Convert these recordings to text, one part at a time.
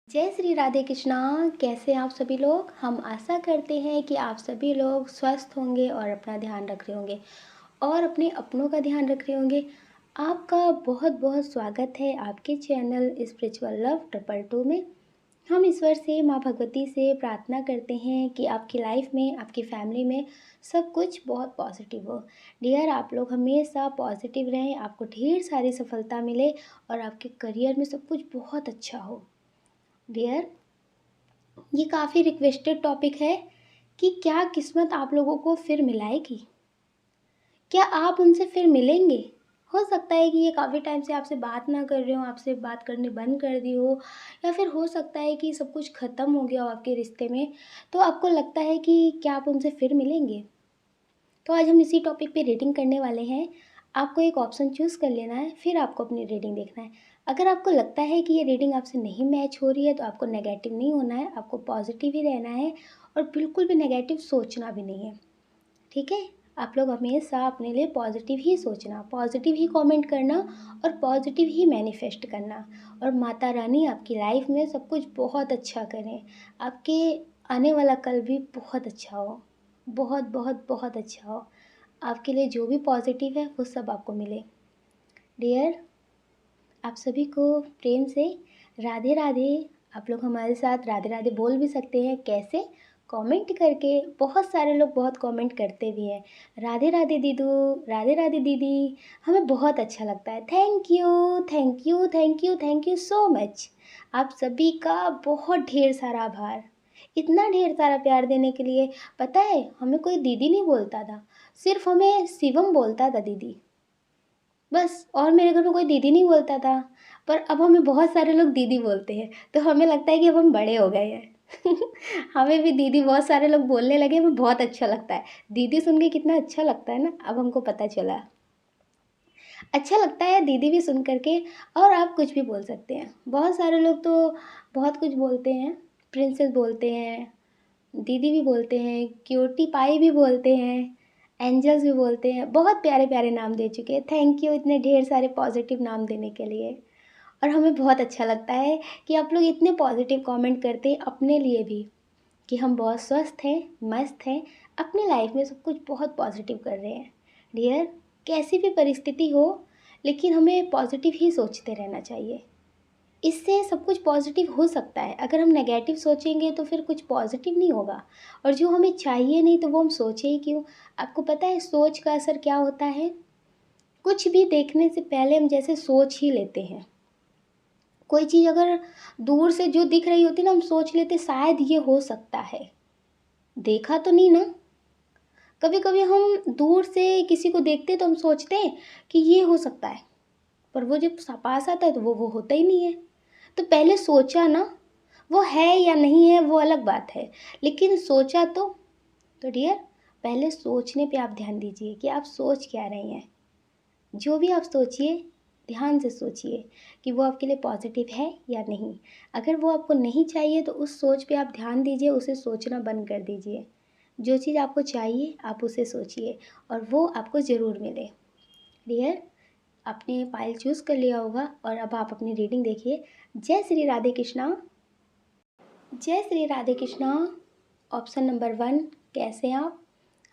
जय श्री राधे कृष्णा। कैसे हैं आप सभी लोग। हम आशा करते हैं कि आप सभी लोग स्वस्थ होंगे और अपना ध्यान रख रहे होंगे और अपने अपनों का ध्यान रख रहे होंगे। आपका बहुत बहुत स्वागत है आपके चैनल स्पिरिचुअल लव 222 में। हम ईश्वर से, माँ भगवती से प्रार्थना करते हैं कि आपकी लाइफ में, आपकी फैमिली में सब कुछ बहुत पॉजिटिव हो। डियर, आप लोग हमेशा पॉजिटिव रहें, आपको ढेर सारी सफलता मिले और आपके करियर में सब कुछ बहुत अच्छा हो। डियर, ये काफ़ी रिक्वेस्टेड टॉपिक है कि क्या किस्मत आप लोगों को फिर मिलाएगी? क्या आप उनसे फिर मिलेंगे? हो सकता है कि ये काफ़ी टाइम से आपसे बात ना कर रहे हो, आपसे बात करनी बंद कर दी हो, या फिर हो सकता है कि सब कुछ ख़त्म हो गया हो आपके रिश्ते में। तो आपको लगता है कि क्या आप उनसे फिर मिलेंगे? तो आज हम इसी टॉपिक पे रीडिंग करने वाले हैं। आपको एक ऑप्शन चूज़ कर लेना है, फिर आपको अपनी रीडिंग देखना है। अगर आपको लगता है कि ये रीडिंग आपसे नहीं मैच हो रही है तो आपको नेगेटिव नहीं होना है, आपको पॉजिटिव ही रहना है और बिल्कुल भी नेगेटिव सोचना भी नहीं है। ठीक है? आप लोग हमेशा अपने लिए पॉजिटिव ही सोचना, पॉजिटिव ही कमेंट करना और पॉजिटिव ही मैनिफेस्ट करना। और माता रानी आपकी लाइफ में सब कुछ बहुत अच्छा करें। आपके आने वाला कल भी बहुत अच्छा हो, बहुत बहुत बहुत अच्छा हो। आपके लिए जो भी पॉजिटिव है वो सब आपको मिले। डियर, आप सभी को प्रेम से राधे राधे। आप लोग हमारे साथ राधे राधे बोल भी सकते हैं। कैसे? कमेंट करके। बहुत सारे लोग बहुत कमेंट करते भी हैं, राधे राधे दीदू, राधे राधे दीदी। हमें बहुत अच्छा लगता है। Thank you, thank you, thank you, thank you so much. आप सभी का बहुत ढेर सारा आभार, इतना ढेर सारा प्यार देने के लिए। पता है, हमें कोई दीदी नहीं बोलता था, सिर्फ हमें शिवम बोलता था दीदी, बस। और मेरे घर में कोई दीदी नहीं बोलता था। पर अब हमें बहुत सारे लोग दीदी बोलते हैं, तो हमें लगता है कि अब हम बड़े हो गए हैं। हमें भी दीदी बहुत सारे लोग बोलने लगे, हमें बहुत अच्छा लगता है। दीदी सुन के कितना अच्छा लगता है ना, अब हमको पता चला। अच्छा लगता है दीदी भी सुन करके। और आप कुछ भी बोल सकते हैं। बहुत सारे लोग तो बहुत कुछ बोलते हैं। प्रिंसेस बोलते हैं, दीदी भी बोलते हैं, क्यूटी पाई भी बोलते हैं, एंजल्स भी बोलते हैं। बहुत प्यारे प्यारे नाम दे चुके हैं। थैंक यू इतने ढेर सारे पॉजिटिव नाम देने के लिए। और हमें बहुत अच्छा लगता है कि आप लोग इतने पॉजिटिव कमेंट करते हैं अपने लिए भी, कि हम बहुत स्वस्थ हैं, मस्त हैं, अपनी लाइफ में सब कुछ बहुत पॉजिटिव कर रहे हैं। डियर, कैसी भी परिस्थिति हो, लेकिन हमें पॉजिटिव ही सोचते रहना चाहिए। इससे सब कुछ पॉजिटिव हो सकता है। अगर हम नेगेटिव सोचेंगे तो फिर कुछ पॉजिटिव नहीं होगा। और जो हमें चाहिए नहीं तो वो हम सोचे ही क्यों। आपको पता है सोच का असर क्या होता है? कुछ भी देखने से पहले हम जैसे सोच ही लेते हैं। कोई चीज़ अगर दूर से जो दिख रही होती है ना, हम सोच लेते शायद ये हो सकता है। देखा तो नहीं ना। कभी कभी हम दूर से किसी को देखते हैं तो हम सोचते हैं कि ये हो सकता है, पर वो जब पास आता है तो वो होता ही नहीं है। तो पहले सोचा ना, वो है या नहीं है वो अलग बात है, लेकिन सोचा तो डियर, पहले सोचने पे आप ध्यान दीजिए कि आप सोच क्या रहे हैं। जो भी आप सोचिए, ध्यान से सोचिए कि वो आपके लिए पॉजिटिव है या नहीं। अगर वो आपको नहीं चाहिए तो उस सोच पे आप ध्यान दीजिए, उसे सोचना बंद कर दीजिए। जो चीज़ आपको चाहिए आप उसे सोचिए और वो आपको ज़रूर मिले। डियर, आपने फाइल चूज़ कर लिया होगा और अब आप अपनी रीडिंग देखिए। जय श्री राधे कृष्णा। जय श्री राधे कृष्णा। ऑप्शन नंबर 1, कैसे हैं आप?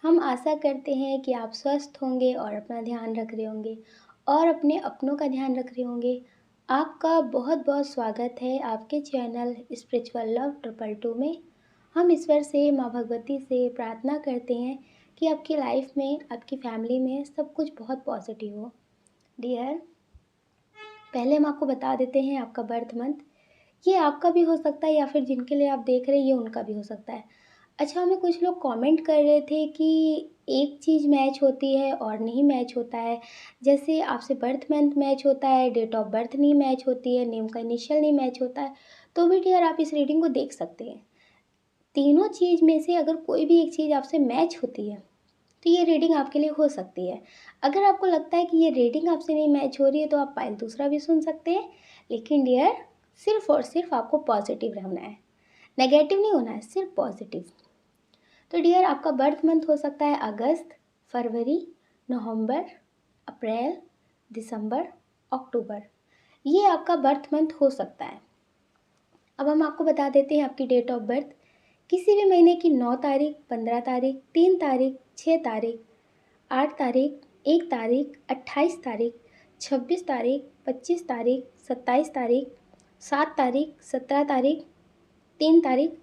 हम आशा करते हैं कि आप स्वस्थ होंगे और अपना ध्यान रख रहे होंगे और अपने अपनों का ध्यान रख रहे होंगे। आपका बहुत बहुत स्वागत है आपके चैनल स्पिरिचुअल लव 222 में। हम ईश्वर से, माँ भगवती से प्रार्थना करते हैं कि आपकी लाइफ में, आपकी फैमिली में सब कुछ बहुत पॉजिटिव हो। डियर, पहले हम आपको बता देते हैं आपका बर्थ मंथ। ये आपका भी हो सकता है या फिर जिनके लिए आप देख रहे हैं ये उनका भी हो सकता है। अच्छा, हमें कुछ लोग कमेंट कर रहे थे कि एक चीज़ मैच होती है और नहीं मैच होता है। जैसे आपसे बर्थ मंथ मैच होता है, डेट ऑफ बर्थ नहीं मैच होती है, नेम का इनिशियल नहीं मैच होता है, तो भी डियर आप इस रीडिंग को देख सकते हैं। तीनों चीज़ में से अगर कोई भी एक चीज़ आपसे मैच होती है तो ये रीडिंग आपके लिए हो सकती है। अगर आपको लगता है कि ये रीडिंग आपसे नहीं मैच हो रही है तो आप पाइल दूसरा भी सुन सकते हैं। लेकिन डियर, सिर्फ और सिर्फ आपको पॉजिटिव रहना है, नेगेटिव नहीं होना है, सिर्फ पॉजिटिव। तो डियर, आपका बर्थ मंथ हो सकता है अगस्त, फरवरी, नवंबर, अप्रैल, दिसंबर, अक्टूबर। ये आपका बर्थ मंथ हो सकता है। अब हम आपको बता देते हैं आपकी डेट ऑफ बर्थ। किसी भी महीने की 9 तारीख, 15 तारीख, 3 तारीख, 6 तारीख, 8 तारीख, 1 तारीख, 28 तारीख, 26 तारीख, 25 तारीख, 27 तारीख, 7 तारीख, 17 तारीख, 3 तारीख,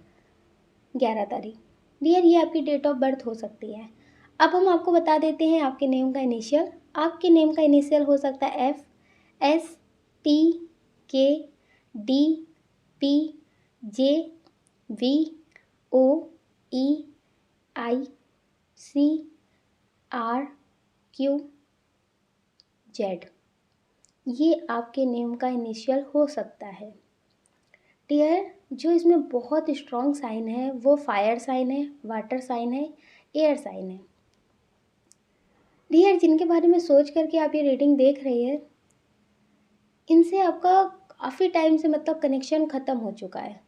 11 तारीख। डियर, ये आपकी डेट ऑफ बर्थ हो सकती है। अब हम आपको बता देते हैं आपके नेम का इनिशियल। आपके नेम का इनिशियल हो सकता है F, S, T, K, D, P, J, V, O, E, I, C, R, Q, Z. ये आपके नेम का इनिशियल हो सकता है। डियर, जो इसमें बहुत स्ट्रॉन्ग साइन है वो फायर साइन है, वाटर साइन है, एयर साइन है। डियर, जिनके बारे में सोच करके आप ये रीडिंग देख रही है, इनसे आपका काफ़ी टाइम से मतलब कनेक्शन ख़त्म हो चुका है।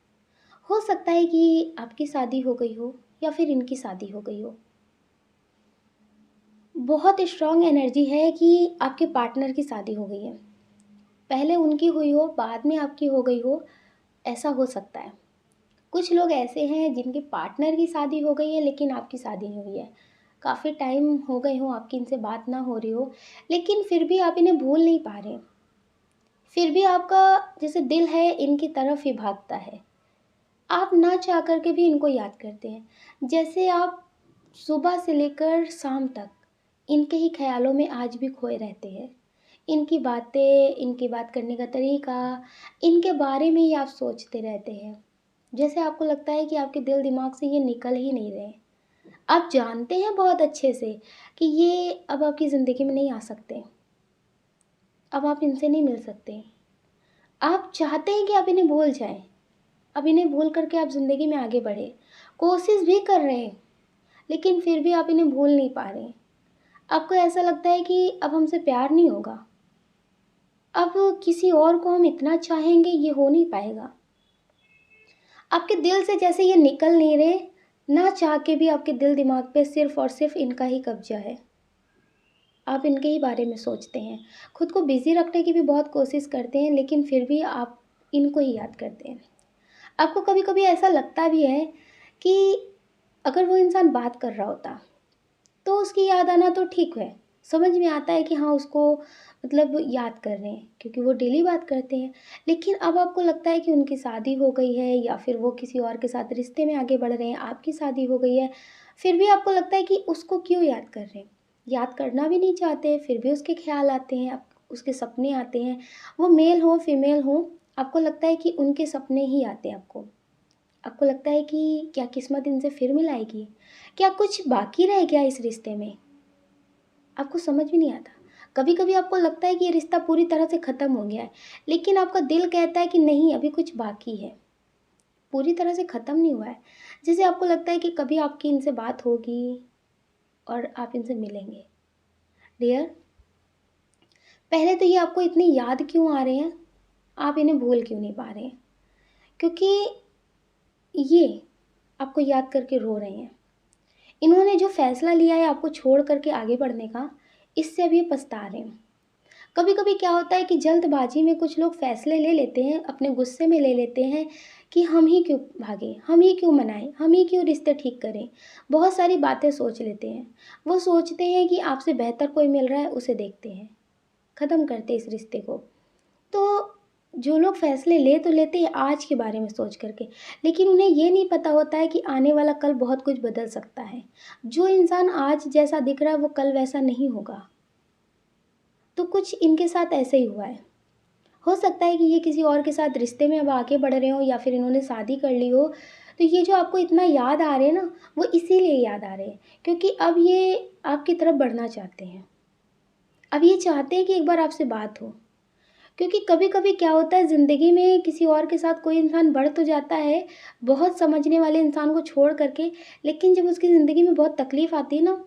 हो सकता है कि आपकी शादी हो गई हो या फिर इनकी शादी हो गई हो। बहुत स्ट्रॉन्ग एनर्जी है कि आपके पार्टनर की शादी हो गई है। पहले उनकी हुई हो, बाद में आपकी हो गई हो, ऐसा हो सकता है। कुछ लोग ऐसे हैं जिनके पार्टनर की शादी हो गई है लेकिन आपकी शादी नहीं हुई है। काफ़ी टाइम हो गए हो, आपकी इनसे बात ना हो रही हो, लेकिन फिर भी आप इन्हें भूल नहीं पा रहे। फिर भी आपका जैसे दिल है इनकी तरफ ही भागता है। आप ना चाह कर के भी इनको याद करते हैं। जैसे आप सुबह से लेकर शाम तक इनके ही ख्यालों में आज भी खोए रहते हैं। इनकी बातें, इनकी बात करने का तरीका, इनके बारे में ही आप सोचते रहते हैं। जैसे आपको लगता है कि आपके दिल दिमाग से ये निकल ही नहीं रहे। आप जानते हैं बहुत अच्छे से कि ये अब आपकी ज़िंदगी में नहीं आ सकते। अब आप इनसे नहीं मिल सकते। आप चाहते हैं कि आप इन्हें भूल जाएं। अब इन्हें भूल करके आप ज़िंदगी में आगे बढ़े। कोशिश भी कर रहे हैं लेकिन फिर भी आप इन्हें भूल नहीं पा रहे। आपको ऐसा लगता है कि अब हमसे प्यार नहीं होगा। अब किसी और को हम इतना चाहेंगे ये हो नहीं पाएगा। आपके दिल से जैसे ये निकल नहीं रहे, ना चाह के भी आपके दिल दिमाग पे सिर्फ़ और सिर्फ़ इनका ही कब्ज़ा है। आप इनके ही बारे में सोचते हैं। खुद को बिज़ी रखने की भी बहुत कोशिश करते हैं लेकिन फिर भी आप इनको ही याद करते हैं। आपको कभी-कभी ऐसा लगता भी है कि अगर वो इंसान बात कर रहा होता, तो उसकी याद आना तो ठीक है। समझ में आता है कि हाँ, उसको मतलब याद कर रहे हैं क्योंकि वो डेली बात करते हैं। लेकिन अब आपको लगता है कि उनकी शादी हो गई है या फिर वो किसी और के साथ रिश्ते में आगे बढ़ रहे हैं, आपकी शादी हो गई है, फिर भी आपको लगता है कि उसको क्यों याद कर रहे हैं? याद करना भी नहीं चाहते, फिर भी उसके ख़्याल आते हैं, आप उसके सपने आते हैं। वो मेल हो, फीमेल हो, आपको लगता है कि उनके सपने ही आते हैं आपको। आपको लगता है कि क्या किस्मत इनसे फिर मिलाएगी? क्या कुछ बाकी रह गया इस रिश्ते में? आपको समझ भी नहीं आता। कभी-कभी आपको लगता है कि ये रिश्ता पूरी तरह से ख़त्म हो गया है, लेकिन आपका दिल कहता है कि नहीं, अभी कुछ बाकी है, पूरी तरह से ख़त्म नहीं हुआ है। जैसे आपको लगता है कि कभी आपकी इनसे बात होगी और आप इनसे मिलेंगे। डियर, पहले तो ये आपको इतनी याद क्यों आ रहे हैं? आप इन्हें भूल क्यों नहीं पा रहे हैं? क्योंकि ये आपको याद करके रो रहे हैं। इन्होंने जो फ़ैसला लिया है आपको छोड़ कर के आगे बढ़ने का, इससे अब ये पछता रहे हैं। कभी-कभी क्या होता है कि जल्दबाज़ी में कुछ लोग फ़ैसले ले लेते हैं, अपने गुस्से में ले लेते हैं कि हम ही क्यों भागें, हम ही क्यों मनाएँ, हम ही क्यों रिश्ते ठीक करें। बहुत सारी बातें सोच लेते हैं। वो सोचते हैं कि आपसे बेहतर कोई मिल रहा है, उसे देखते हैं, ख़त्म करते हैं इस रिश्ते को। तो जो लोग फ़ैसले ले तो लेते हैं आज के बारे में सोच कर के, लेकिन उन्हें ये नहीं पता होता है कि आने वाला कल बहुत कुछ बदल सकता है। जो इंसान आज जैसा दिख रहा है वो कल वैसा नहीं होगा। तो कुछ इनके साथ ऐसे ही हुआ है। हो सकता है कि ये किसी और के साथ रिश्ते में अब आगे बढ़ रहे हों या फिर इन्होंने शादी कर ली हो। तो ये जो आपको इतना याद आ रहे हैं ना, वो इसीलिए याद आ रहे हैं क्योंकि अब ये आपकी तरफ बढ़ना चाहते हैं। अब ये चाहते हैं कि एक बार आपसे बात हो। क्योंकि कभी-कभी क्या होता है ज़िंदगी में किसी और के साथ कोई इंसान बढ़ तो जाता है, बहुत समझने वाले इंसान को छोड़ कर के, लेकिन जब उसकी ज़िंदगी में बहुत तकलीफ़ आती है ना,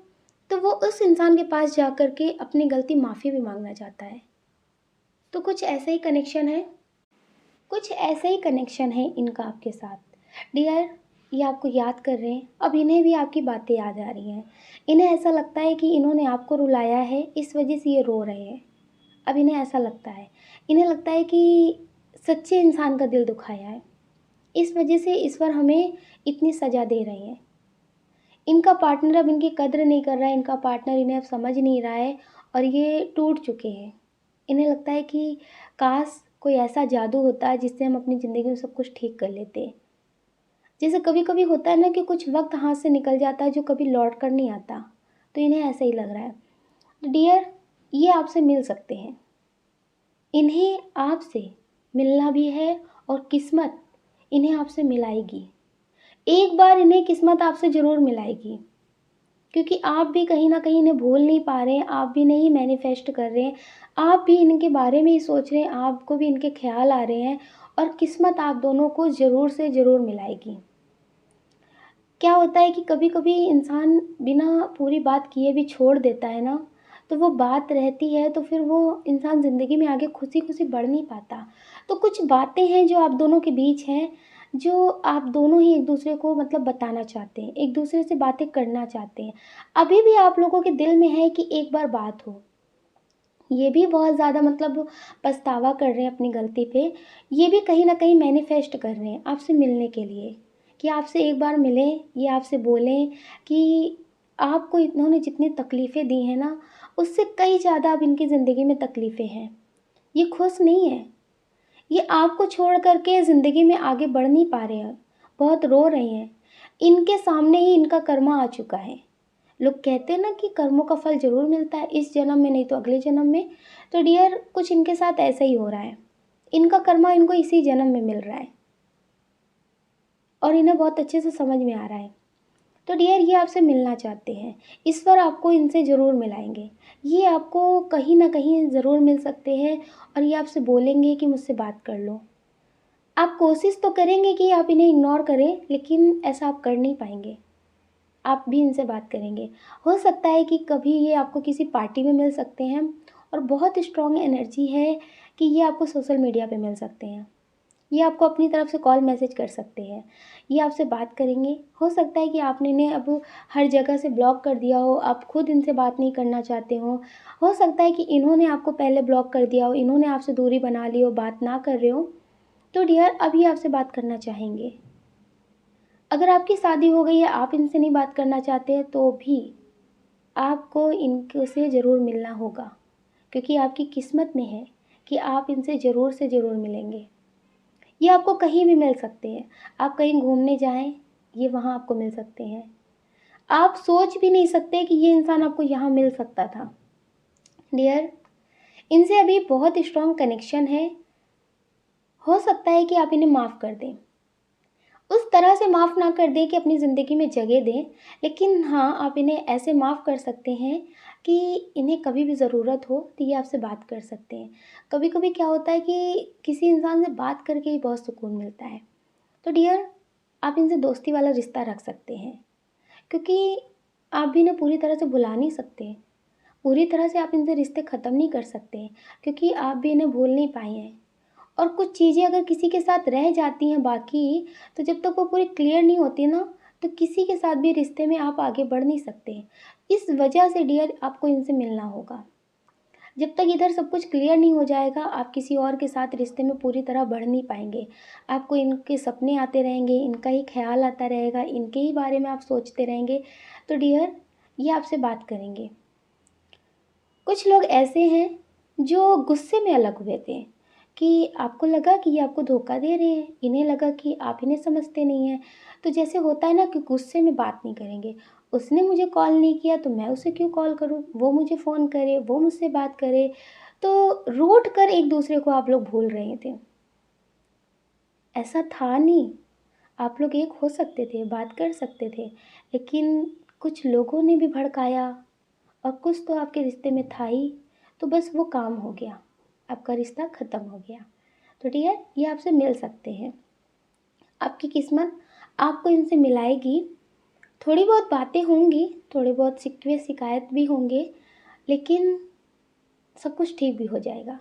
तो वो उस इंसान के पास जा कर के अपनी गलती माफ़ी भी माँगना चाहता है। तो कुछ ऐसा ही कनेक्शन है, कुछ ऐसा ही कनेक्शन है इनका आपके साथ। डियर, ये आपको याद कर रहे हैं, अब इन्हें भी आपकी बातें याद आ रही हैं। इन्हें ऐसा लगता है कि इन्होंने आपको रुलाया है, इस वजह से ये रो रहे हैं। अब इन्हें ऐसा लगता है, इन्हें लगता है कि सच्चे इंसान का दिल दुखाया है। इस वजह से ईश्वर हमें इतनी सज़ा दे रहे हैं। इनका पार्टनर अब इनकी कद्र नहीं कर रहा है, इनका पार्टनर इन्हें अब समझ नहीं रहा है और ये टूट चुके हैं। इन्हें लगता है कि काश कोई ऐसा जादू होता है जिससे हम अपनी ज़िंदगी में सब कुछ ठीक कर लेते। जैसे कभी-कभी होता है ना कि कुछ वक़्त हाथ से निकल जाता है जो कभी लौट कर नहीं आता, तो इन्हें ऐसा ही लग रहा है। तो डियर, ये आपसे मिल सकते हैं। इन्हें आपसे मिलना भी है और किस्मत इन्हें आपसे मिलाएगी। एक बार इन्हें किस्मत आपसे ज़रूर मिलाएगी, क्योंकि आप भी कहीं न कहीं इन्हें भूल नहीं पा रहे हैं, आप भी नहीं मैनिफेस्ट कर रहे हैं, आप भी इनके बारे में ही सोच रहे हैं, आपको भी इनके ख़्याल आ रहे हैं और किस्मत आप दोनों को ज़रूर से ज़रूर मिलाएगी। क्या होता है कि कभी-कभी इंसान बिना पूरी बात किए भी छोड़ देता है ना, तो वो बात रहती है तो फिर वो इंसान ज़िंदगी में आगे खुशी-खुशी बढ़ नहीं पाता। तो कुछ बातें हैं जो आप दोनों के बीच हैं, जो आप दोनों ही एक-दूसरे को मतलब बताना चाहते हैं, एक-दूसरे से बातें करना चाहते हैं। अभी भी आप लोगों के दिल में है कि एक बार बात हो। ये भी बहुत ज़्यादा मतलब पछतावा कर रहे हैं अपनी गलती पे। ये भी कहीं न कहीं मैनिफेस्ट कर रहे हैं आपसे मिलने के लिए, कि आपसे एक बार मिलें, ये आपसे बोलें कि आपको इन्होंने जितनी तकलीफ़ें दी हैं ना, उससे कई ज़्यादा अब इनकी ज़िंदगी में तकलीफ़ें हैं। ये खुश नहीं हैं। ये आपको छोड़ कर के ज़िंदगी में आगे बढ़ नहीं पा रहे हैं, बहुत रो रहे हैं। इनके सामने ही इनका कर्मा आ चुका है। लोग कहते हैं ना कि कर्मों का फल ज़रूर मिलता है, इस जन्म में नहीं तो अगले जन्म में। तो डियर, कुछ इनके साथ ऐसा ही हो रहा है। इनका कर्मा इनको इसी जन्म में मिल रहा है और इन्हें बहुत अच्छे से समझ में आ रहा है। तो डियर, ये आपसे मिलना चाहते हैं। ईश्वर आपको इनसे ज़रूर मिलाएँगे। ये आपको कहीं न कहीं ज़रूर मिल सकते हैं और ये आपसे बोलेंगे कि मुझसे बात कर लो। आप कोशिश तो करेंगे कि आप इन्हें इग्नोर करें, लेकिन ऐसा आप कर नहीं पाएँगे। आप भी इनसे बात करेंगे। हो सकता है कि कभी ये आपको किसी पार्टी में मिल सकते हैं और बहुत स्ट्रॉन्ग एनर्जी है कि ये आपको सोशल मीडिया पे मिल सकते हैं। ये आपको अपनी तरफ से कॉल मैसेज कर सकते हैं। ये आपसे बात करेंगे। हो सकता है कि आपने इन्हें अब हर जगह से ब्लॉक कर दिया हो, आप खुद इनसे बात नहीं करना चाहते हो। हो सकता है कि इन्होंने आपको पहले ब्लॉक कर दिया हो, इन्होंने आपसे दूरी बना ली हो, बात ना कर रहे हो। तो डियर, अब ये आपसे बात करना चाहेंगे। अगर आपकी शादी हो गई है, आप इनसे नहीं बात करना चाहते हैं, तो भी आपको इनसे ज़रूर मिलना होगा, क्योंकि आपकी किस्मत में है कि आप इनसे ज़रूर से ज़रूर मिलेंगे। ये आपको कहीं भी मिल सकते हैं। आप कहीं घूमने जाएँ, ये वहाँ आपको मिल सकते हैं। आप सोच भी नहीं सकते कि ये इंसान आपको यहाँ मिल सकता था। डियर, इनसे अभी बहुत स्ट्रॉन्ग कनेक्शन है। हो सकता है कि आप इन्हें माफ़ कर दें। उस तरह से माफ़ ना कर दें कि अपनी ज़िंदगी में जगह दें, लेकिन हाँ, आप इन्हें ऐसे माफ़ कर सकते हैं कि इन्हें कभी भी ज़रूरत हो तो ये आपसे बात कर सकते हैं। कभी-कभी क्या होता है कि किसी इंसान से बात करके ही बहुत सुकून मिलता है। तो डियर, आप इनसे दोस्ती वाला रिश्ता रख सकते हैं, क्योंकि आप भी इन्हें पूरी तरह से भुला नहीं सकते। पूरी तरह से आप इनसे रिश्ते ख़त्म नहीं कर सकते, क्योंकि आप भी इन्हें भूल नहीं पाए हैं। और कुछ चीज़ें अगर किसी के साथ रह जाती हैं बाकी, तो जब तक वो पूरी क्लियर नहीं होती ना, तो किसी के साथ भी रिश्ते में आप आगे बढ़ नहीं सकते। इस वजह से डियर, आपको इनसे मिलना होगा। जब तक इधर सब कुछ क्लियर नहीं हो जाएगा, आप किसी और के साथ रिश्ते में पूरी तरह बढ़ नहीं पाएँगे। आपको इनके सपने आते रहेंगे, इनका ही ख़्याल आता रहेगा, इनके ही बारे में आप सोचते रहेंगे। तो डियर, ये आपसे बात करेंगे। कुछ लोग ऐसे हैं जो गुस्से में अलग हुए थे, कि आपको लगा कि ये आपको धोखा दे रहे हैं, इन्हें लगा कि आप इन्हें समझते नहीं हैं। तो जैसे होता है ना कि गुस्से में बात नहीं करेंगे, उसने मुझे कॉल नहीं किया तो मैं उसे क्यों कॉल करूँ, वो मुझे फ़ोन करे, वो मुझसे बात करे। तो रूठ कर एक दूसरे को आप लोग भूल रहे थे। ऐसा था नहीं, आप लोग एक हो सकते थे, बात कर सकते थे, लेकिन कुछ लोगों ने भी भड़काया और कुछ तो आपके रिश्ते में था ही, तो बस वो काम हो गया, आपका रिश्ता ख़त्म हो गया। तो डियर, ये आपसे मिल सकते हैं। आपकी किस्मत आपको इनसे मिलाएगी। थोड़ी बहुत बातें होंगी, थोड़े बहुत शिकवे शिकायत भी होंगे, लेकिन सब कुछ ठीक भी हो जाएगा।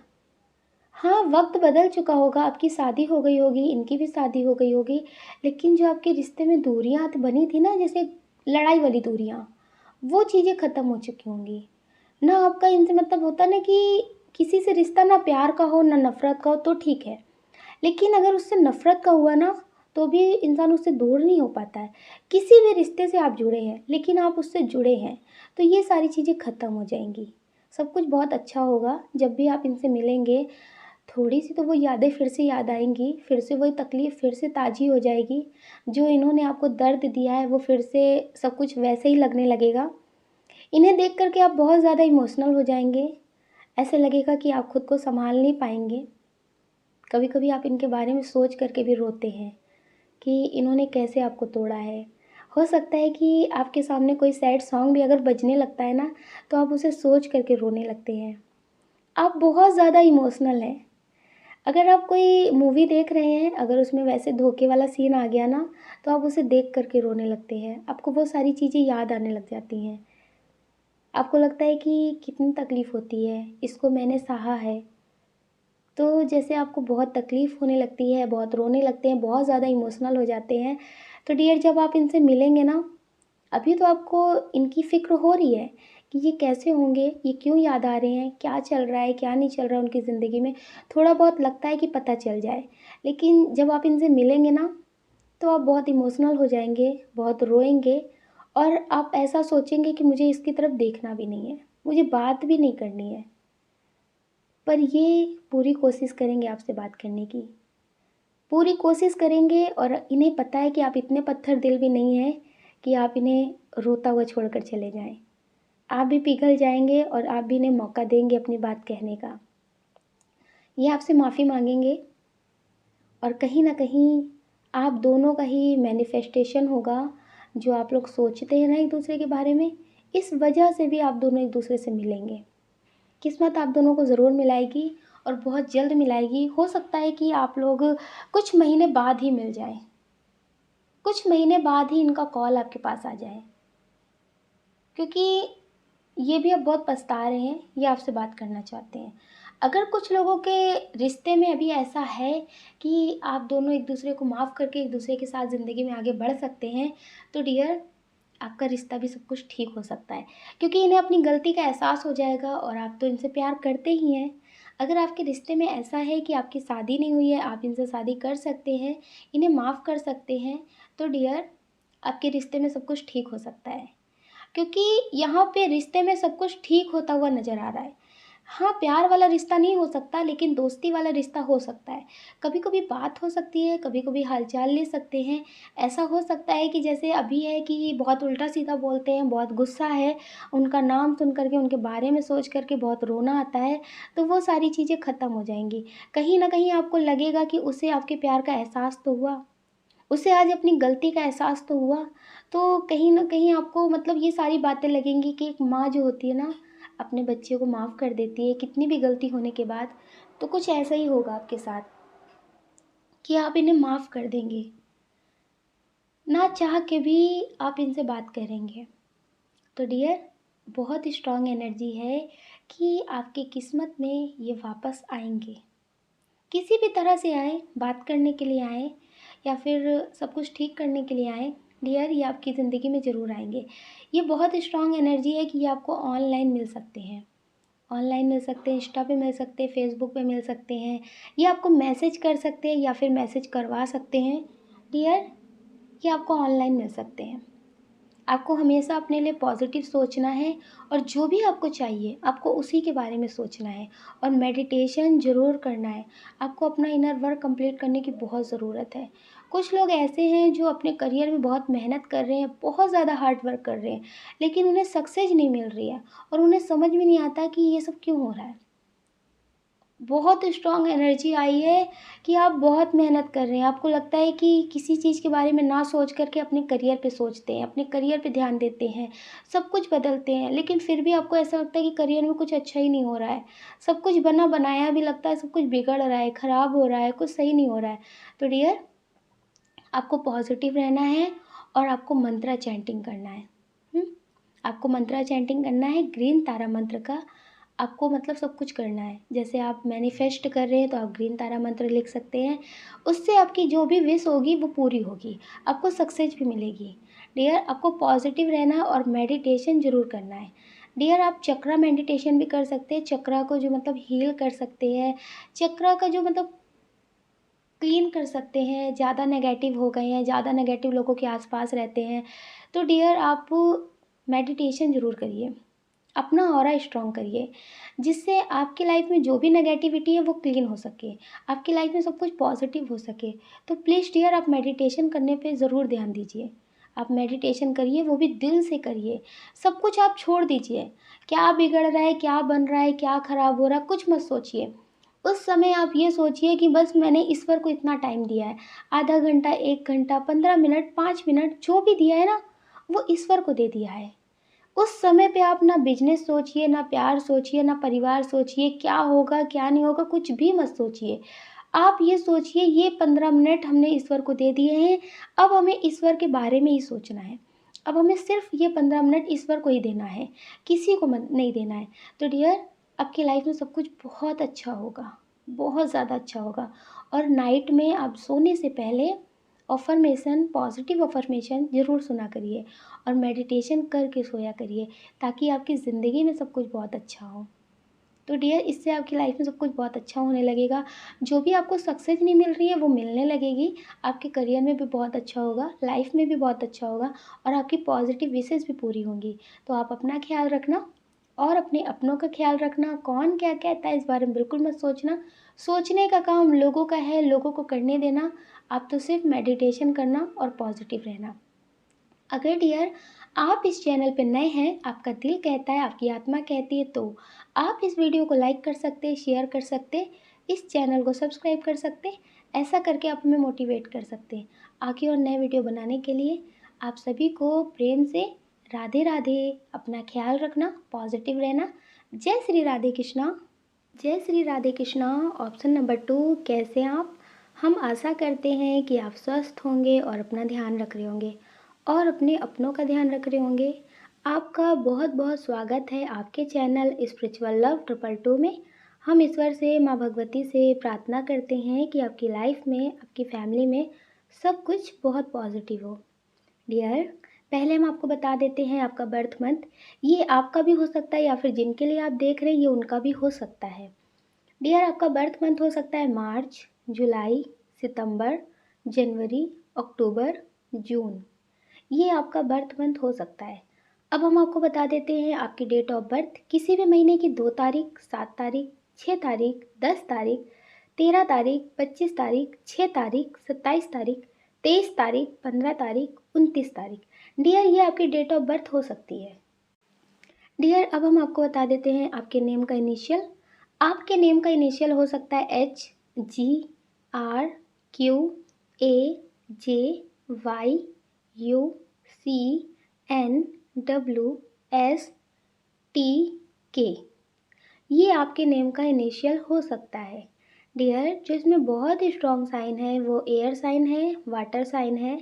हाँ, वक़्त बदल चुका होगा, आपकी शादी हो गई होगी, इनकी भी शादी हो गई होगी, लेकिन जो आपके रिश्ते में दूरियाँ बनी थी ना, जैसे लड़ाई वाली दूरियाँ, वो चीज़ें ख़त्म हो चुकी होंगी। ना आपका इनसे मतलब होता है ना कि किसी से रिश्ता ना प्यार का हो, ना नफ़रत का हो तो ठीक है। लेकिन अगर उससे नफ़रत का हुआ ना, तो भी इंसान उससे दूर नहीं हो पाता है। किसी भी रिश्ते से आप जुड़े हैं, लेकिन आप उससे जुड़े हैं, तो ये सारी चीज़ें ख़त्म हो जाएँगी। सब कुछ बहुत अच्छा होगा, जब भी आप इनसे मिलेंगे, थोड़ी-सी तो वो यादें फिर से याद आएँगी, फिर से वही तकलीफ़ फिर से ताज़ी हो जाएगी। जो इन्होंने आपको दर्द दिया है, वो फिर से सब कुछ वैसे ही लगने लगेगा। इन्हें देख कर के आप बहुत ज़्यादा इमोशनल हो जाएँगे, ऐसे लगेगा कि आप खुद को सँभाल नहीं पाएँगे। कभी-कभी आप इनके बारे में सोच कर के भी रोते हैं कि इन्होंने कैसे आपको तोड़ा है। हो सकता है कि आपके सामने कोई सैड सॉन्ग भी अगर बजने लगता है ना, तो आप उसे सोच कर के रोने लगते हैं। आप बहुत ज़्यादा इमोशनल हैं। अगर आप कोई मूवी देख रहे हैं, अगर उसमें वैसे धोखे वाला सीन आ गया ना, तो आप उसे देख कर के रोने लगते हैं। आपको वो सारी चीज़ें याद आने लग जाती हैं। आपको लगता है कि कितनी तकलीफ़ होती है, इसको मैंने सहा है। तो जैसे आपको बहुत तकलीफ़ होने लगती है, बहुत रोने लगते हैं, बहुत ज़्यादा इमोशनल हो जाते हैं, तो डियर जब आप इनसे मिलेंगे ना, अभी तो आपको इनकी फ़िक्र हो रही है कि ये कैसे होंगे, ये क्यों याद आ रहे हैं, क्या चल रहा है, क्या नहीं चल रहा है उनकी ज़िंदगी में, थोड़ा बहुत लगता है कि पता चल जाए। लेकिन जब आप इनसे मिलेंगे ना, तो आप बहुत इमोशनल हो जाएँगे, बहुत रोएँगे और आप ऐसा सोचेंगे कि मुझे इसकी तरफ देखना भी नहीं है, मुझे बात भी नहीं करनी है। पर ये पूरी कोशिश करेंगे आपसे बात करने की। पूरी कोशिश करेंगे और इन्हें पता है कि आप इतने पत्थर दिल भी नहीं हैं कि आप इन्हें रोता हुआ छोड़कर चले जाएँ। आप भी पिघल जाएँगे और आप भी इन्हें मौका देंगे अपनी बात कहने का। ये आपसे माफ़ी माँगेंगे और कहीं न कहीं आप दोनों का ही मैनिफेस्टेशन होगा, जो आप लोग सोचते हैं ना एक-दूसरे के बारे में, इस वजह से भी आप दोनों एक-दूसरे से मिलेंगे। किस्मत आप दोनों को ज़रूर मिलाएगी और बहुत जल्द मिलाएगी। हो सकता है कि आप लोग कुछ महीने बाद ही मिल जाएँ। कुछ महीने बाद ही इनका कॉल आपके पास आ जाए। क्योंकि ये भी अब बहुत पछता रहे हैं, ये आपसे बात करना चाहते हैं। अगर कुछ लोगों के रिश्ते में अभी ऐसा है कि आप दोनों एक-दूसरे को माफ़ करके एक-दूसरे के साथ ज़िंदगी में आगे बढ़ सकते हैं, तो डियर आपका रिश्ता भी सब कुछ ठीक हो सकता है। क्योंकि इन्हें अपनी गलती का एहसास हो जाएगा और आप तो इनसे प्यार करते ही हैं। अगर आपके रिश्ते में ऐसा है कि आपकी शादी नहीं हुई है, आप इनसे शादी कर सकते हैं, इन्हें माफ़ कर सकते हैं, तो डियर आपके रिश्ते में सब कुछ ठीक हो सकता है। क्योंकि यहाँ पे रिश्ते में सब कुछ ठीक होता हुआ नज़र आ रहा है। हाँ, प्यार वाला रिश्ता नहीं हो सकता लेकिन दोस्ती वाला रिश्ता हो सकता है। कभी-कभी बात हो सकती है, कभी-कभी हाल-चाल ले सकते हैं। ऐसा हो सकता है कि जैसे अभी है कि बहुत उल्टा-सीधा बोलते हैं, बहुत गुस्सा है, उनका नाम सुन कर के, उनके बारे में सोच कर के बहुत रोना आता है, तो वो सारी चीज़ें ख़त्म हो जाएँगी। कहीं न कहीं आपको लगेगा कि उसे आपके प्यार का एहसास तो हुआ। उसे आज अपनी गलती का एहसास तो हुआ, तो कहीं न कहीं आपको मतलब ये सारी बातें लगेंगी कि एक माँ जो होती है ना, अपने बच्चे को माफ़ कर देती है कितनी भी गलती होने के बाद, तो कुछ ऐसा ही होगा आपके साथ कि आप इन्हें माफ़ कर देंगे। ना चाह के भी आप इनसे बात करेंगे। तो डियर बहुत स्ट्रॉन्ग एनर्जी है कि आपकी किस्मत में ये वापस आएँगे। किसी भी तरह से आएँ, बात करने के लिए आएँ या फिर सब कुछ ठीक करने के लिए आएँ, डियर ये आपकी ज़िंदगी में ज़रूर आएँगे। ये बहुत स्ट्रॉन्ग एनर्जी है कि ये आपको ऑनलाइन मिल सकते हैं। ऑनलाइन मिल सकते हैं, इंस्टा पे मिल सकते हैं, फ़ेसबुक पे मिल सकते हैं। ये आपको मैसेज कर सकते हैं या फिर मैसेज करवा सकते हैं। डियर ये आपको ऑनलाइन मिल सकते हैं। आपको हमेशा अपने लिए पॉज़िटिव सोचना है और जो भी आपको चाहिए, आपको उसी के बारे में सोचना है और मेडिटेशन ज़रूर करना है। आपको अपना इनर वर्क कंप्लीट करने की बहुत ज़रूरत है। कुछ लोग ऐसे हैं जो अपने करियर में बहुत मेहनत कर रहे हैं, बहुत ज़्यादा हार्ड वर्क कर रहे हैं, लेकिन उन्हें सक्सेस नहीं मिल रही है और उन्हें समझ में नहीं आता कि ये सब क्यों हो रहा है। बहुत स्ट्रॉन्ग एनर्जी आई है कि आप बहुत मेहनत कर रहे हैं। आपको लगता है कि किसी चीज़ के बारे में ना सोच कर के अपने करियर पे सोचते हैं, अपने करियर पे ध्यान देते हैं, सब कुछ बदलते हैं, लेकिन फिर भी आपको ऐसा लगता है कि करियर में कुछ अच्छा ही नहीं हो रहा है। सब कुछ बना-बनाया भी लगता है, सब कुछ बिगड़ रहा है, खराब हो रहा है, कुछ सही नहीं हो रहा है। तो डियर आपको पॉज़िटिव रहना है और आपको मंत्रा चैंटिंग करना है। हुँ? आपको मंत्रा चैंटिंग करना है ग्रीन तारा मंत्र का। आपको मतलब सब कुछ करना है। जैसे आप मैनिफेस्ट कर रहे हैं तो आप ग्रीन तारा मंत्र लिख सकते हैं। उससे आपकी जो भी विश होगी वो पूरी होगी। आपको सक्सेस भी मिलेगी। डियर आपको पॉज़िटिव रहना है और मेडिटेशन ज़रूर करना है। डियर आप चक्रा मेडिटेशन भी कर सकते हैं। चक्रा को जो मतलब हील कर सकते हैं। चक्रा का जो मतलब क्लीन कर सकते हैं। ज़्यादा नेगेटिव हो गए हैं, ज़्यादा नेगेटिव लोगों के आसपास रहते हैं, तो डियर आप मेडिटेशन ज़रूर करिए, अपना ऑरा स्ट्रॉन्ग करिए, जिससे आपकी लाइफ में जो भी नेगेटिविटी है वो क्लीन हो सके, आपकी लाइफ में सब कुछ पॉजिटिव हो सके। तो प्लीज़ डियर आप मेडिटेशन करने पे ज़रूर ध्यान दीजिए। आप मेडिटेशन करिए, वो भी दिल से करिए। सब कुछ आप छोड़ दीजिए, क्या बिगड़ रहा है, क्या बन रहा है, क्या ख़राब हो रहा है, कुछ मत सोचिए। उस समय आप ये सोचिए कि बस मैंने ईश्वर को इतना टाइम दिया है, आधा घंटा, 1 घंटा, 15 मिनट, 5 मिनट जो भी दिया है ना, वो ईश्वर को दे दिया है। उस समय पे आप ना बिजनेस सोचिए, ना प्यार सोचिए, ना परिवार सोचिए, क्या होगा क्या नहीं होगा, कुछ भी मत सोचिए। आप ये सोचिए ये 15 मिनट हमने ईश्वर को दे दिए हैं, अब हमें ईश्वर के बारे में ही सोचना है। अब हमें सिर्फ ये 15 मिनट ईश्वर को ही देना है, किसी को नहीं देना है। तो डियर आपकी लाइफ में सब कुछ बहुत अच्छा होगा, बहुत ज़्यादा अच्छा होगा। और नाइट में आप सोने से पहले अफ़र्मेशन, पॉजिटिव अफ़र्मेशन ज़रूर सुना करिए और मेडिटेशन करके सोया करिए, ताकि आपकी ज़िंदगी में सब कुछ बहुत अच्छा हो। तो डियर इससे आपकी लाइफ में सब कुछ बहुत अच्छा होने लगेगा। जो भी आपको सक्सेस नहीं मिल रही है वो मिलने लगेगी। आपके करियर में भी बहुत अच्छा होगा, लाइफ में भी बहुत अच्छा होगा और आपकी पॉजिटिव विशेज़ भी पूरी होंगी। तो आप अपना ख़्याल रखना और अपने अपनों का ख़्याल रखना। कौन क्या कहता है इस बारे में बिल्कुल मत सोचना। सोचने का काम लोगों का है, लोगों को करने देना। आप तो सिर्फ मेडिटेशन करना और पॉजिटिव रहना। अगर डियर आप इस चैनल पर नए हैं, आपका दिल कहता है, आपकी आत्मा कहती है, तो आप इस वीडियो को लाइक कर सकते, शेयर कर सकते, इस चैनल को सब्सक्राइब कर सकते। ऐसा करके आप हमें मोटिवेट कर सकते हैं आगे और नए वीडियो बनाने के लिए। आप सभी को प्रेम से राधे राधे। अपना ख्याल रखना, पॉजिटिव रहना। जय श्री राधे कृष्णा। जय श्री राधे कृष्णा। ऑप्शन नंबर 2, कैसे आप? हम आशा करते हैं कि आप स्वस्थ होंगे और अपना ध्यान रख रहे होंगे और अपने अपनों का ध्यान रख रहे होंगे। आपका बहुत बहुत स्वागत है आपके चैनल स्पिरिचुअल लव 222 में। हम ईश्वर से, माँ भगवती से प्रार्थना करते हैं कि आपकी लाइफ में, आपकी फैमिली में सब कुछ बहुत पॉजिटिव हो। डियर पहले हम आपको बता देते हैं आपका बर्थ मंथ। ये आपका भी हो सकता है या फिर जिनके लिए आप देख रहे हैं ये उनका भी हो सकता है। डियर आपका बर्थ मंथ हो सकता है मार्च, जुलाई, सितंबर, जनवरी, अक्टूबर, जून। ये आपका बर्थ मंथ हो सकता है। अब हम आपको बता देते हैं आपकी डेट ऑफ बर्थ। किसी भी महीने की 2 तारीख, 7 तारीख, 6 तारीख, 10 तारीख, 13 तारीख, 25 तारीख, 6 तारीख, 27 तारीख, 23 तारीख, 15 तारीख, 29 तारीख। डियर ये आपकी डेट ऑफ बर्थ हो सकती है। डियर अब हम आपको बता देते हैं आपके नेम का इनिशियल। आपके नेम का इनिशियल हो सकता है H, G, R, Q, A, J, Y, U, C, N, W, S, T, K. ये आपके नेम का इनिशियल हो सकता है। डियर जो इसमें बहुत ही स्ट्रॉन्ग साइन है वो एयर साइन है, वाटर साइन है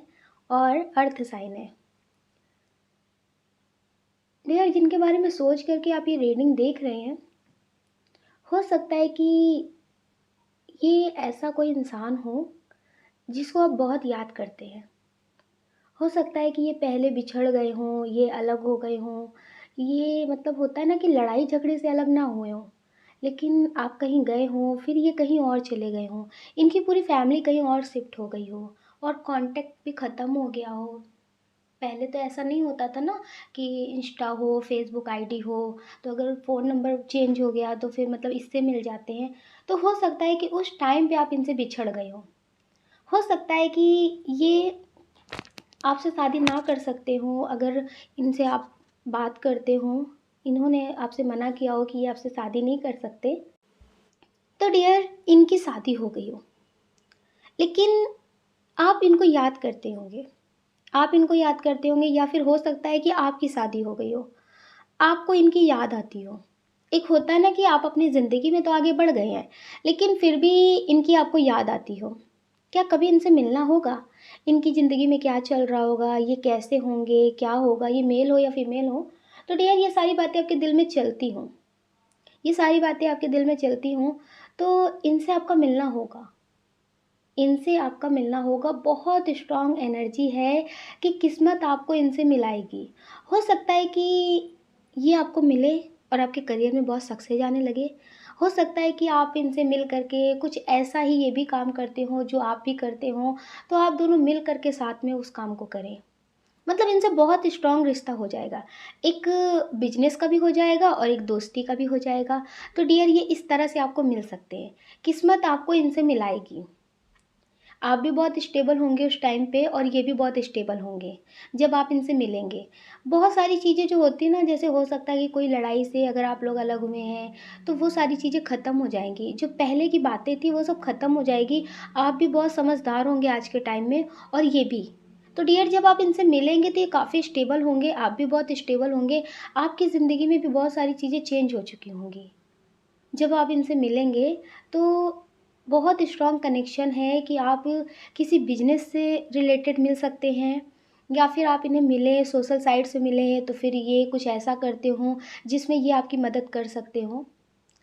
और अर्थ साइन है। डियर जिनके बारे में सोच करके आप ये रीडिंग देख रहे हैं, हो सकता है कि ये ऐसा कोई इंसान हो जिसको आप बहुत याद करते हैं। हो सकता है कि ये पहले बिछड़ गए हों, ये अलग हो गए हों, ये मतलब होता है ना कि लड़ाई झगड़े से अलग ना हुए हों, लेकिन आप कहीं गए हों, फिर ये कहीं और चले गए हों, इनकी पूरी फैमिली कहीं और शिफ्ट हो गई हो और कांटेक्ट भी ख़त्म हो गया हो। पहले तो ऐसा नहीं होता था ना कि इंस्टा हो, फेसबुक आईडी हो, तो अगर फ़ोन नंबर चेंज हो गया तो फिर मतलब इससे मिल जाते हैं। तो हो सकता है कि उस टाइम पे आप इनसे बिछड़ गए हो सकता है कि ये आपसे शादी ना कर सकते हो। अगर इनसे आप बात करते हो, इन्होंने आपसे मना किया हो कि ये आपसे शादी नहीं कर सकते, तो डियर इनकी शादी हो गई हो, लेकिन आप इनको याद करते होंगे। आप इनको याद करते होंगे या फिर हो सकता है कि आपकी शादी हो गई हो, आपको इनकी याद आती हो। एक होता है ना कि आप अपनी ज़िंदगी में तो आगे बढ़ गए हैं, लेकिन फिर भी इनकी आपको याद आती हो। क्या कभी इनसे मिलना होगा? इनकी ज़िंदगी में क्या चल रहा होगा, ये कैसे होंगे, क्या होगा, ये मेल हो या फीमेल हो? तो डियर ये सारी बातें आपके दिल में चलती हों, ये सारी बातें आपके दिल में चलती हों, तो इनसे आपका मिलना होगा। इनसे आपका मिलना होगा। बहुत स्ट्रॉन्ग एनर्जी है कि किस्मत आपको इनसे मिलाएगी। हो सकता है कि ये आपको मिले और आपके करियर में बहुत सक्सेस आने लगे। हो सकता है कि आप इनसे मिल कर के कुछ ऐसा ही ये भी काम करते हों जो आप भी करते हों, तो आप दोनों मिल कर के साथ में उस काम को करें। मतलब इनसे बहुत स्ट्रॉन्ग रिश्ता हो जाएगा। एक बिज़नेस का भी हो जाएगा और एक दोस्ती का भी हो जाएगा। तो डियर ये इस तरह से आपको मिल सकते हैं। किस्मत आपको इनसे मिलाएगी। आप भी बहुत स्टेबल होंगे उस टाइम पे और ये भी बहुत स्टेबल होंगे, जब आप इनसे मिलेंगे। बहुत सारी चीज़ें जो होती हैं ना, जैसे हो सकता है कि कोई लड़ाई से अगर आप लोग अलग हुए हैं, तो वो सारी चीज़ें ख़त्म हो जाएँगी। जो पहले की बातें थी वो सब ख़त्म हो जाएगी। आप भी बहुत समझदार होंगे आज के टाइम में और ये भी। तो डियर जब आप इनसे मिलेंगे तो ये काफ़ी स्टेबल होंगे, आप भी बहुत स्टेबल होंगे। आपकी ज़िंदगी में भी बहुत सारी चीज़ें चेंज हो चुकी होंगी। जब आप इनसे मिलेंगे तो बहुत स्ट्रॉन्ग कनेक्शन है कि आप किसी बिज़नेस से रिलेटेड मिल सकते हैं या फिर आप इन्हें मिलें सोशल साइट से मिले हैं तो फिर ये कुछ ऐसा करते हों जिसमें ये आपकी मदद कर सकते हों।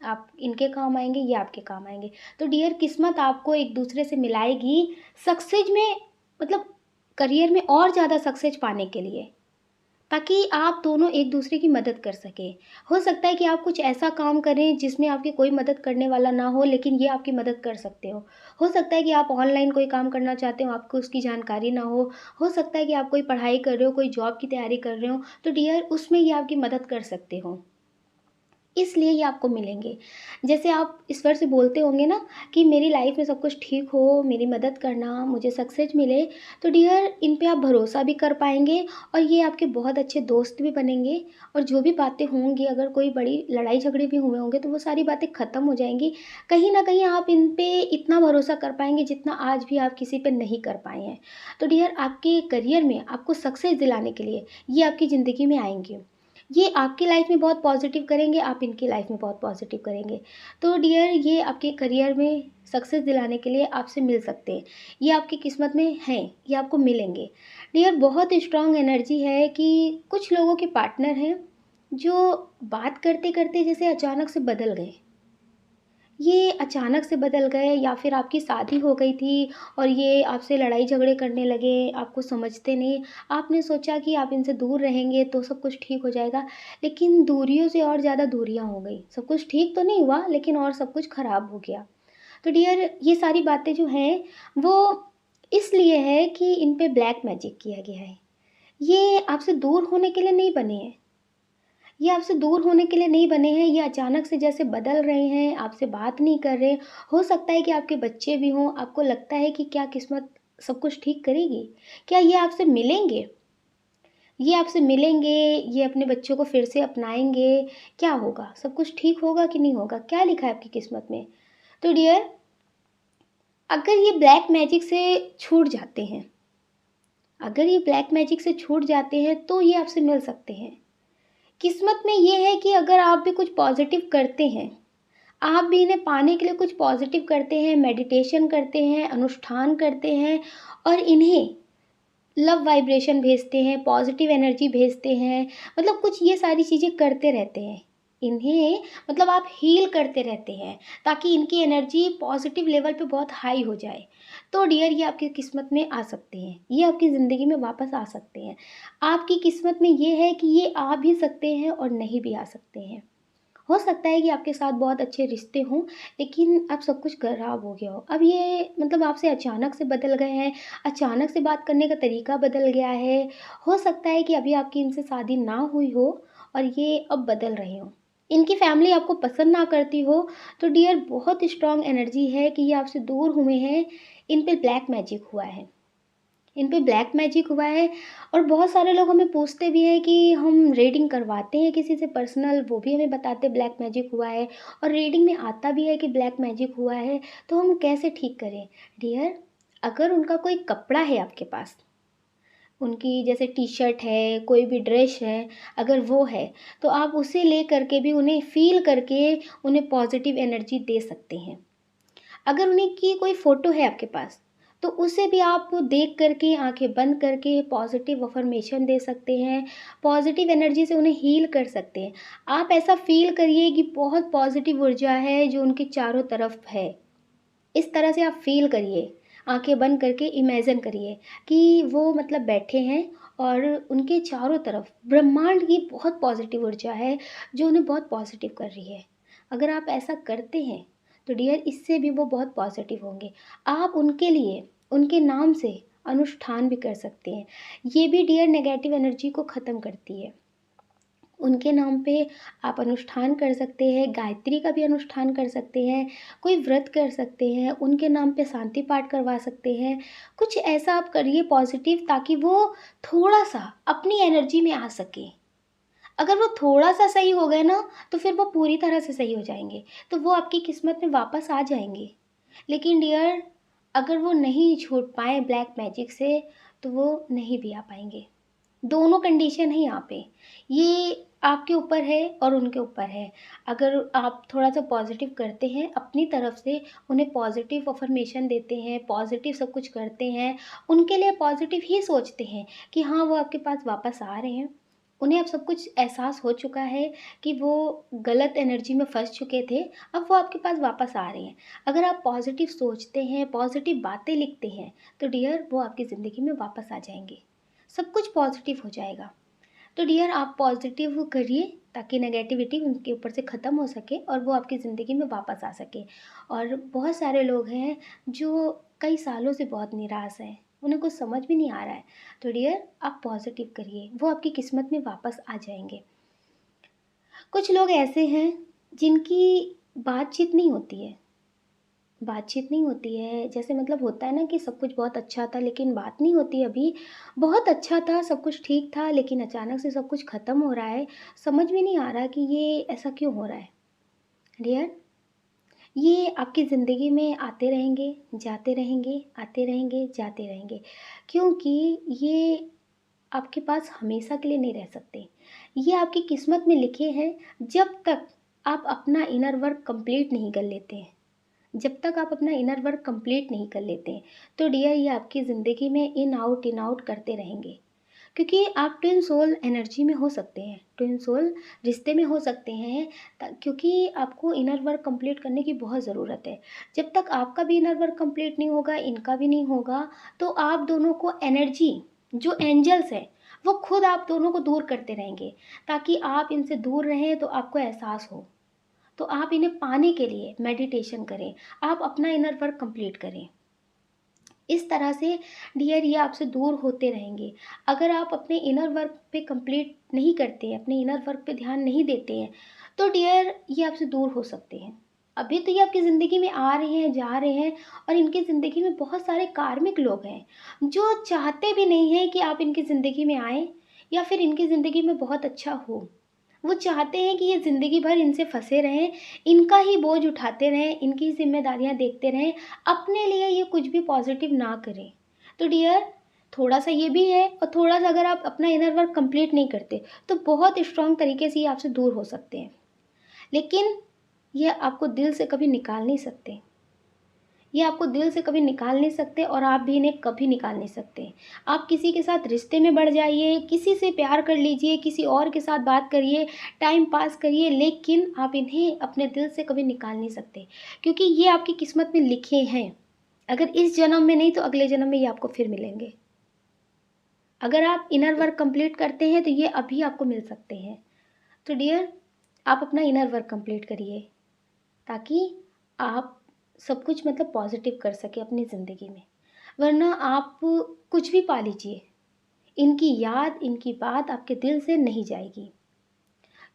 आप इनके काम आएँगे, ये आपके काम आएँगे। तो डियर किस्मत आपको एक दूसरे से मिलाएगी सक्सेस में, मतलब करियर में और ज़्यादा सक्सेस पाने के लिए। ताकि आप दोनों एक-दूसरे की मदद कर सकें। हो सकता है कि आप कुछ ऐसा काम करें जिसमें आपकी कोई मदद करने वाला ना हो, लेकिन ये आपकी मदद कर सकते हो। हो सकता है कि आप ऑनलाइन कोई काम करना चाहते हो, आपको उसकी जानकारी ना हो। हो सकता है कि आप कोई पढ़ाई कर रहे हो, कोई जॉब की तैयारी कर रहे हो, तो डियर उसमें ये आपकी मदद कर सकते हो। इसलिए ये आपको मिलेंगे। जैसे आप ईश्वर से बोलते होंगे ना कि मेरी लाइफ़ में सब कुछ ठीक हो, मेरी मदद करना, मुझे सक्सेस मिले, तो डियर इन पे आप भरोसा भी कर पाएँगे और ये आपके बहुत अच्छे दोस्त भी बनेंगे और जो भी बातें होंगी, अगर कोई बड़ी लड़ाई-झगड़े भी हुए होंगे, तो वो सारी बातें ख़त्म हो जाएँगी। कहीं न कहीं आप इन पे इतना भरोसा कर पाएँगे जितना आज भी आप किसी पे नहीं कर पाए हैं। तो डियर आपके करियर में आपको सक्सेस दिलाने के लिए ये आपकी ज़िंदगी में आएँगे। ये आपकी लाइफ में बहुत पॉज़िटिव करेंगे, आप इनकी लाइफ में बहुत पॉज़िटिव करेंगे। तो डियर ये आपके करियर में सक्सेस दिलाने के लिए आपसे मिल सकते हैं। ये आपकी किस्मत में हैं, ये आपको मिलेंगे। डियर बहुत स्ट्रॉन्ग एनर्जी है कि कुछ लोगों के पार्टनर हैं, जो बात करते-करते जैसे अचानक से बदल गए। ये अचानक से बदल गए या फिर आपकी शादी हो गई थी और ये आपसे लड़ाई झगड़े करने लगे, आपको समझते नहीं। आपने सोचा कि आप इनसे दूर रहेंगे तो सब कुछ ठीक हो जाएगा, लेकिन दूरियों से और ज़्यादा दूरियाँ हो गई। सब कुछ ठीक तो नहीं हुआ लेकिन और सब कुछ ख़राब हो गया। तो डियर ये सारी बातें जो हैं वो इसलिए है कि इन पे ब्लैक मैजिक किया गया है। ये आपसे दूर होने के लिए नहीं बने हैं। ये आपसे दूर होने के लिए नहीं बने हैं, ये अचानक से जैसे बदल रहे हैं, आपसे बात नहीं कर रहे। हो सकता है कि आपके बच्चे भी हों, आपको लगता है कि क्या किस्मत सब कुछ ठीक करेगी? क्या ये आपसे मिलेंगे? ये आपसे मिलेंगे, ये अपने बच्चों को फिर से अपनाएँगे, क्या होगा? सब कुछ ठीक होगा कि नहीं होगा? क्या लिखा है आपकी किस्मत में? तो डियर अगर ये ब्लैक मैजिक से छूट जाते हैं, अगर ये ब्लैक मैजिक से छूट जाते हैं, तो ये आपसे मिल सकते हैं। किस्मत में ये है कि अगर आप भी कुछ पॉज़िटिव करते हैं, आप भी इन्हें पाने के लिए कुछ पॉज़िटिव करते हैं, मेडिटेशन करते हैं, अनुष्ठान करते हैं और इन्हें लव वाइब्रेशन भेजते हैं, पॉज़िटिव एनर्जी भेजते हैं, मतलब कुछ ये सारी चीज़ें करते रहते हैं। इन्हें मतलब आप हील करते रहते हैं, ताकि इनकी एनर्जी पॉज़िटिव लेवल पे बहुत हाई हो जाए। तो डियर ये आपकी किस्मत में आ सकते हैं, ये आपकी ज़िंदगी में वापस आ सकते हैं। आपकी किस्मत में ये है कि ये आ भी सकते हैं और नहीं भी आ सकते हैं। हो सकता है कि आपके साथ बहुत अच्छे रिश्ते हों, लेकिन अब सब कुछ खराब हो गया हो। अब ये मतलब आपसे अचानक से बदल गए हैं, अचानक से बात करने का तरीका बदल गया है। हो सकता है कि अभी आपकी इनसे शादी ना हुई हो और ये अब बदल रहे हों। इनकी फैमिली आपको पसंद ना करती हो, तो डियर बहुत स्ट्रॉन्ग एनर्जी है कि ये आपसे दूर हुए हैं, इन पे ब्लैक मैजिक हुआ है। इन पे ब्लैक मैजिक हुआ है और बहुत सारे लोग हमें पूछते भी हैं कि हम रीडिंग करवाते हैं किसी से पर्सनल, वो भी हमें बताते ब्लैक मैजिक हुआ है और रीडिंग में आता भी है कि ब्लैक मैजिक हुआ है, तो हम कैसे ठीक करें? डियर अगर उनका कोई कपड़ा है आपके पास, उनकी जैसे टी-शर्ट है, कोई भी ड्रेस है, अगर वो है, तो आप उसे ले कर के भी उन्हें फ़ील करके उन्हें पॉज़िटिव एनर्जी दे सकते हैं। अगर उन्हीं की कोई फ़ोटो है आपके पास, तो उसे भी आप देख कर के आँखें बंद करके पॉज़िटिव अफ़र्मेशन दे सकते हैं, पॉज़िटिव एनर्जी से उन्हें हील कर सकते हैं। आप ऐसा फ़ील करिए कि बहुत पॉज़िटिव ऊर्जा है जो उनके चारों तरफ है। इस तरह से आप फ़ील करिए, आँखें बंद करके इमेजिन करिए कि वो मतलब बैठे हैं और उनके चारों तरफ ब्रह्मांड की बहुत पॉज़िटिव ऊर्जा है, जो उन्हें बहुत पॉज़िटिव कर रही है। अगर आप ऐसा करते हैं तो डियर इससे भी वो बहुत पॉजिटिव होंगे। आप उनके लिए, उनके नाम से अनुष्ठान भी कर सकते हैं। ये भी डियर नेगेटिव एनर्जी को ख़त्म करती है। उनके नाम पे आप अनुष्ठान कर सकते हैं, गायत्री का भी अनुष्ठान कर सकते हैं, कोई व्रत कर सकते हैं, उनके नाम पे शांति पाठ करवा सकते हैं। कुछ ऐसा आप करिए पॉजिटिव, ताकि वो थोड़ा-सा अपनी एनर्जी में आ सकें। अगर वो थोड़ा-सा सही हो गए ना, तो फिर वो पूरी तरह से सही हो जाएँगे, तो वो आपकी किस्मत में वापस आ जाएँगे। लेकिन डियर अगर वो नहीं छूट पाएँ ब्लैक मैजिक से, तो वो नहीं भी आ पाएँगे। दोनों कंडीशन है यहाँ पे। ये आपके ऊपर है और उनके ऊपर है। अगर आप थोड़ा-सा पॉज़िटिव करते हैं अपनी तरफ से, उन्हें पॉज़िटिव अफ़र्मेशन देते हैं, पॉज़िटिव सब कुछ करते हैं, उनके लिए पॉज़िटिव ही सोचते हैं कि हाँ, वो आपके पास वापस आ रहे हैं। उन्हें अब सब कुछ एहसास हो चुका है कि वो गलत एनर्जी में फँस चुके थे, अब वो आपके पास वापस आ रहे हैं। अगर आप पॉज़िटिव सोचते हैं, पॉज़िटिव बातें लिखते हैं, तो डियर वो आपकी ज़िंदगी में वापस आ जाएँगे। सब कुछ पॉजिटिव हो जाएगा। तो डियर आप पॉजिटिव करिए, ताकि नेगेटिविटी उनके ऊपर से ख़त्म हो सके और वो आपकी ज़िंदगी में वापस आ सके। और बहुत सारे लोग हैं जो कई सालों से बहुत निराश हैं, उन्हें कुछ समझ भी नहीं आ रहा है। तो डियर आप पॉजिटिव करिए, वो आपकी किस्मत में वापस आ जाएँगे। कुछ लोग ऐसे हैं जिनकी बातचीत नहीं होती है। बातचीत नहीं होती है, जैसे मतलब होता है ना कि सब कुछ बहुत अच्छा था लेकिन बात नहीं होती अभी। बहुत अच्छा था, सब कुछ ठीक था, लेकिन अचानक से सब कुछ ख़त्म हो रहा है। समझ में नहीं आ रहा कि ये ऐसा क्यों हो रहा है। डियर ये आपकी ज़िंदगी में आते रहेंगे, जाते रहेंगे, आते रहेंगे, जाते रहेंगे। क्योंकि ये आपके पास हमेशा के लिए नहीं रह सकते। ये आपकी किस्मत में लिखे हैं, जब तक आप अपना इनर वर्क कंप्लीट नहीं कर लेते हैं। जब तक आप अपना इनर वर्क कंप्लीट नहीं कर लेते हैं, तो डियर ये आपकी ज़िंदगी में इन आउट करते रहेंगे। क्योंकि आप ट्विन सोल एनर्जी में हो सकते हैं, ट्विन सोल रिश्ते में हो सकते हैं, क्योंकि आपको इनर वर्क कंप्लीट करने की बहुत ज़रूरत है। जब तक आपका भी इनर वर्क कंप्लीट नहीं होगा, इनका भी नहीं होगा, तो आप दोनों को एनर्जी, जो एंजल्स है, वो खुद आप दोनों को दूर करते रहेंगे, ताकि आप इनसे दूर रहें तो आपको एहसास हो। तो आप इन्हें पाने के लिए मेडिटेशन करें, आप अपना इनर वर्क कंप्लीट करें। इस तरह से डियर ये आपसे दूर होते रहेंगे। अगर आप अपने इनर वर्क पे कंप्लीट नहीं करते हैं, अपने इनर वर्क पे ध्यान नहीं देते हैं, तो डियर ये आपसे दूर हो सकते हैं। अभी तो ये आपकी ज़िंदगी में आ रहे हैं, जा रहे हैं, और इनकी ज़िंदगी में बहुत सारे कार्मिक लोग हैं, जो चाहते भी नहीं हैं कि आप इनकी ज़िंदगी में आएँ या फिर इनकी ज़िंदगी में बहुत अच्छा हो। वो चाहते हैं कि ये ज़िंदगी भर इनसे फँसे रहें, इनका ही बोझ उठाते रहें, इनकी ही ज़िम्मेदारियाँ देखते रहें, अपने लिए ये कुछ भी पॉज़िटिव ना करें। तो डियर थोड़ा-सा ये भी है, और थोड़ा-सा अगर आप अपना इनर वर्क कंप्लीट नहीं करते, तो बहुत स्ट्रॉन्ग तरीके से ये आपसे दूर हो सकते हैं। लेकिन ये आपको दिल से कभी निकाल नहीं सकते। ये आपको दिल से कभी निकाल नहीं सकते, और आप भी इन्हें कभी निकाल नहीं सकते। आप किसी के साथ रिश्ते में बढ़ जाइए, किसी से प्यार कर लीजिए, किसी और के साथ बात करिए, टाइम पास करिए, लेकिन आप इन्हें अपने दिल से कभी निकाल नहीं सकते, क्योंकि ये आपकी किस्मत में लिखे हैं। अगर इस जन्म में नहीं, तो अगले जन्म में ये आपको फिर मिलेंगे। अगर आप इनर वर्क कंप्लीट करते हैं, तो ये अभी आपको मिल सकते हैं। तो डियर आप अपना इनर वर्क कंप्लीट करिए, ताकि आप सब कुछ मतलब पॉजिटिव कर सकें अपनी ज़िंदगी में। वरना आप कुछ भी पा लीजिए, इनकी याद, इनकी बात आपके दिल से नहीं जाएगी।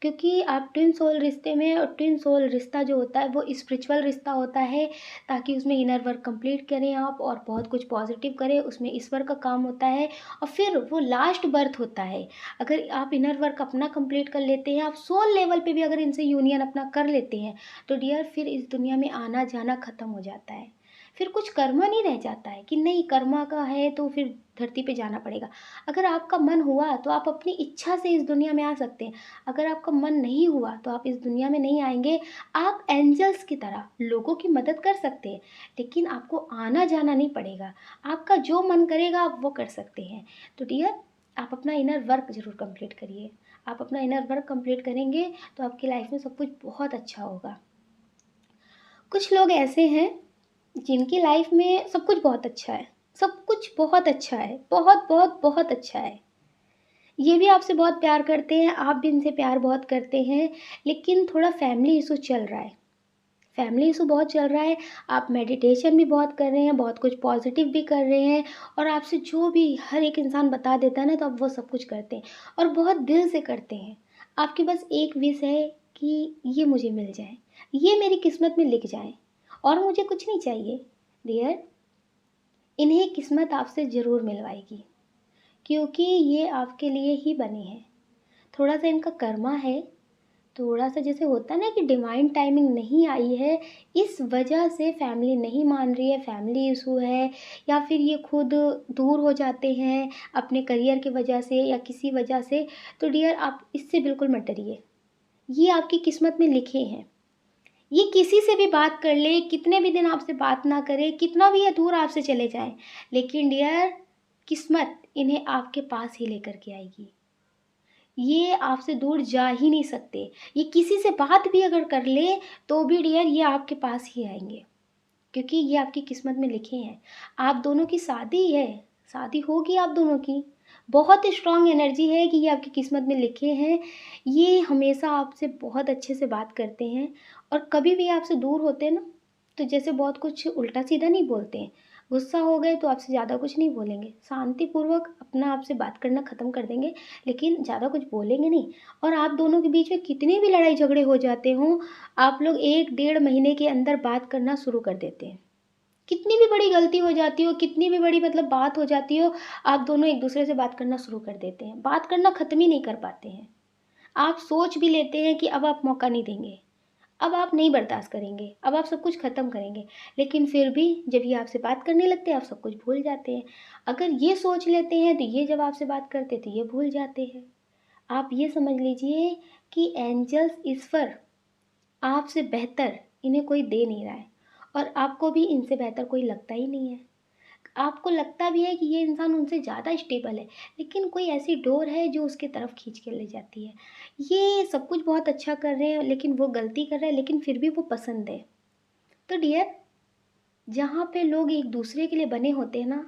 क्योंकि आप ट्विन सोल रिश्ते में, और ट्विन सोल रिश्ता जो होता है वो स्पिरिचुअल रिश्ता होता है, ताकि उसमें इनर वर्क कंप्लीट करें आप और बहुत कुछ पॉजिटिव करें, उसमें ईश्वर का काम होता है, और फिर वो लास्ट बर्थ होता है। अगर आप इनर वर्क अपना कंप्लीट कर लेते हैं, आप सोल लेवल पे भी अगर इनसे यूनियन अपना कर लेते हैं, तो डियर फिर इस दुनिया में आना जाना ख़त्म हो जाता है। फिर कुछ कर्मा नहीं रह जाता है कि नहीं कर्मा का है तो फिर धरती पे जाना पड़ेगा। अगर आपका मन हुआ तो आप अपनी इच्छा से इस दुनिया में आ सकते हैं। अगर आपका मन नहीं हुआ तो आप इस दुनिया में नहीं आएँगे। आप एंजल्स की तरह लोगों की मदद कर सकते हैं, लेकिन आपको आना-जाना नहीं पड़ेगा। आपका जो मन करेगा आप वो कर सकते हैं। तो डियर आप अपना इनर वर्क ज़रूर कंप्लीट करिए। आप अपना इनर वर्क कंप्लीट करेंगे तो आपकी लाइफ में सब कुछ बहुत अच्छा होगा। कुछ लोग ऐसे हैं जिनकी लाइफ में सब कुछ बहुत अच्छा है। सब कुछ बहुत अच्छा है, बहुत, बहुत, बहुत अच्छा है। ये भी आपसे बहुत प्यार करते हैं, आप भी इनसे प्यार बहुत करते हैं, लेकिन थोड़ा फैमिली इशू चल रहा है। फैमिली इशू बहुत चल रहा है, आप मेडिटेशन भी बहुत कर रहे हैं, बहुत कुछ पॉज़िटिव भी कर रहे हैं और आपसे जो भी हर एक इंसान बता देता है ना, तो आप वो सब कुछ करते हैं और बहुत दिल से करते हैं। आपकी बस एक विश है कि ये मुझे मिल जाए, ये मेरी किस्मत में लिख जाए और मुझे कुछ नहीं चाहिए। डियर, इन्हें किस्मत आपसे ज़रूर मिलवाएगी, क्योंकि ये आपके लिए ही बने हैं। थोड़ा-सा इनका कर्मा है, थोड़ा-सा जैसे होता है ना कि डिवाइन टाइमिंग नहीं आई है, इस वजह से फैमिली नहीं मान रही है, फैमिली इशू है या फिर ये खुद दूर हो जाते हैं अपने करियर की वजह से या किसी वजह से। तो डियर, आप इससे बिल्कुल मत डरिए, ये आपकी किस्मत में लिखे हैं। ये किसी से भी बात कर ले, कितने भी दिन आपसे बात ना करे, कितना भी ये दूर आपसे चले जाएँ, लेकिन डियर, किस्मत इन्हें आपके पास ही लेकर के आएगी। ये आपसे दूर जा ही नहीं सकते। ये किसी से बात भी अगर कर ले, तो भी डियर ये आपके पास ही आएँगे, क्योंकि ये आपकी किस्मत में लिखे हैं। आप दोनों की शादी है, शादी होगी आप दोनों की। बहुत स्ट्रॉन्ग एनर्जी है कि ये आपकी किस्मत में लिखे हैं। ये हमेशा आपसे बहुत अच्छे से बात करते हैं और कभी भी आपसे दूर होते हैं ना, तो जैसे बहुत कुछ उल्टा-सीधा नहीं बोलते हैं। गुस्सा हो गए तो आपसे ज़्यादा कुछ नहीं बोलेंगे, शांतिपूर्वक अपना आपसे बात करना ख़त्म कर देंगे, लेकिन ज़्यादा कुछ बोलेंगे नहीं। और आप दोनों के बीच में कितनी भी लड़ाई झगड़े हो जाते हों, आप लोग 1 डेढ़ महीने के अंदर बात करना शुरू कर देते हैं। कितनी भी बड़ी गलती हो जाती हो, कितनी भी बड़ी मतलब बात हो जाती हो, आप दोनों एक-दूसरे से बात करना शुरू कर देते हैं। बात करना ख़त्म ही नहीं कर पाते हैं। आप सोच भी लेते हैं कि अब आप मौका नहीं देंगे, अब आप नहीं बर्दाश्त करेंगे, अब आप सब कुछ ख़त्म करेंगे, लेकिन फिर भी जब ये आपसे बात करने लगते हैं, आप सब कुछ भूल जाते हैं। अगर ये सोच लेते हैं, तो ये जब आपसे बात करते हैं, तो ये भूल जाते हैं। आप ये समझ लीजिए कि एंजल्स ईश्वर आपसे बेहतर इन्हें कोई दे नहीं रहा है और आपको भी इनसे बेहतर कोई लगता ही नहीं है। आपको लगता भी है कि ये इंसान उनसे ज़्यादा स्टेबल है, लेकिन कोई ऐसी डोर है जो उसकी तरफ खींच के ले जाती है। ये सब कुछ बहुत अच्छा कर रहे हैं, लेकिन वो गलती कर रहा है, लेकिन फिर भी वो पसंद है। तो डियर, जहाँ पे लोग एक दूसरे के लिए बने होते हैं ना,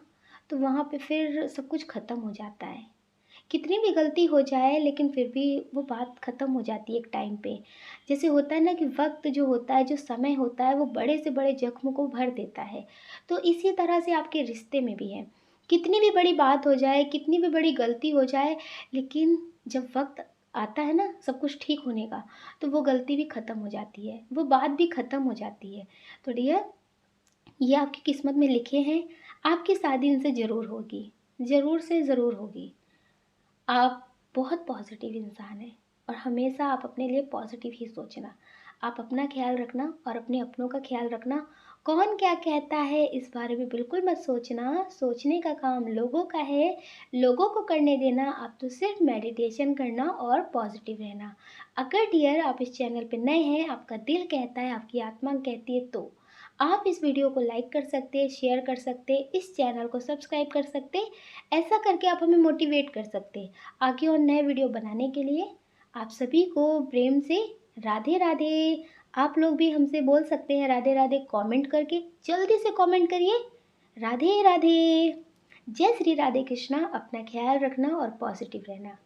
तो वहाँ पे फिर सब कुछ ख़त्म हो जाता है। कितनी भी गलती हो जाए, लेकिन फिर भी वो बात ख़त्म हो जाती है एक टाइम पे। जैसे होता है ना कि वक़्त जो होता है, जो समय होता है, वो बड़े से बड़े ज़ख्म को भर देता है। तो इसी तरह से आपके रिश्ते में भी है। कितनी भी बड़ी बात हो जाए, कितनी भी बड़ी गलती हो जाए, लेकिन जब वक़्त आता है ना सब कुछ ठीक होने का, तो वो गलती भी ख़त्म हो जाती है, वो बात भी ख़त्म हो जाती है। तो डियर, ये आपकी किस्मत में लिखे हैं, आपकी शादी इनसे ज़रूर होगी, ज़रूर से ज़रूर होगी। आप बहुत पॉज़िटिव इंसान हैं और हमेशा आप अपने लिए पॉज़िटिव ही सोचना। आप अपना ख़्याल रखना और अपने अपनों का ख़्याल रखना। कौन क्या कहता है इस बारे में बिल्कुल मत सोचना, सोचने का काम लोगों का है, लोगों को करने देना, आप तो सिर्फ़ मेडिटेशन करना और पॉज़िटिव रहना। अगर डियर आप इस चैनल पे नए हैं, आपका दिल कहता है, आपकी आत्मा कहती है, तो आप इस वीडियो को लाइक कर सकते हैं, शेयर कर सकते हैं, इस चैनल को सब्सक्राइब कर सकते हैं। ऐसा करके आप हमें मोटिवेट कर सकते हैं आगे और नए वीडियो बनाने के लिए। आप सभी को प्रेम से राधे राधे। आप लोग भी हमसे बोल सकते हैं राधे राधे कमेंट करके, जल्दी से कमेंट करिए राधे राधे। जय श्री राधे कृष्णा। अपना ख्याल रखना और पॉजिटिव रहना।